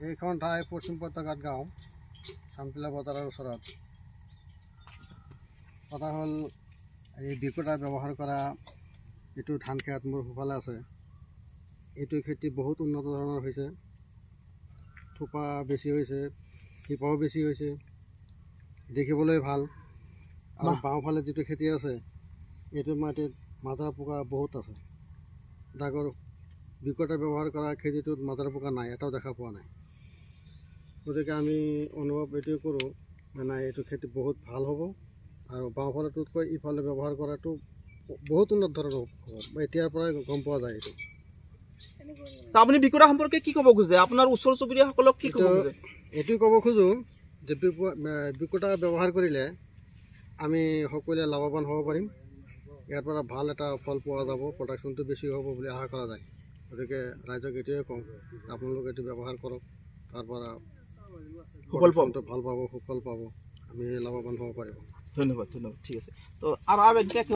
এইখন ঠাই পশ্চিম পত্ৰঘাট গাঁও চামপিলা বজাৰৰ ওচৰত। কথা হ'ল এই বিকটা ব্যৱহাৰ কৰা এইটো ধান খেত মোৰ সোঁফালে আছে। এইটো খেতি বহুত উন্নত ধৰণৰ হৈছে, থোপা বেছি হৈছে, শিপাও বেছি হৈছে, দেখিবলৈ ভাল। আৰু বাওঁফালে যিটো খেতি আছে এইটো মাটিত মাজৰা পোকা বহুত আছে। ডাঙৰ বিকটা ব্যৱহাৰ কৰা খেতিটোত মাজৰা পোকা নাই, এটাও দেখা পোৱা নাই। গতিকে আমি অনুভৱ এইটোৱে কৰোঁ যে নাই, এইটো খেতি বহুত ভাল হ'ব আৰু বাওঁফালেটোতকৈ ইফালে ব্যৱহাৰ কৰাটো বহুত উন্নত ধৰণৰ হ'ব। এতিয়াৰ পৰাই গম পোৱা যায় এইটো। আপুনি বিকটা সম্পৰ্কে কি ক'ব খোজে? আপোনাৰ ওচৰ চুবুৰীয়াসকলক কি ক'ব খোজে? এইটোৱে ক'ব খোজোঁ যে বিকটা ব্যৱহাৰ কৰিলে আমি সকলোৱে লাভৱান হ'ব পাৰিম। ইয়াৰ পৰা ভাল এটা ফল পোৱা যাব, প্ৰডাকশ্যনটো বেছি হ'ব বুলি আশা কৰা যায়। গতিকে ৰাইজক এইটোৱে কওঁ, আপোনালোকে এইটো ব্যৱহাৰ কৰক, তাৰ পৰা সুফল পাব, ভাল পাব, সুফল পাব, আমি লাভৱান হ'ব পাৰিব। ধন্যবাদ, ঠিক আছে। তো আৰু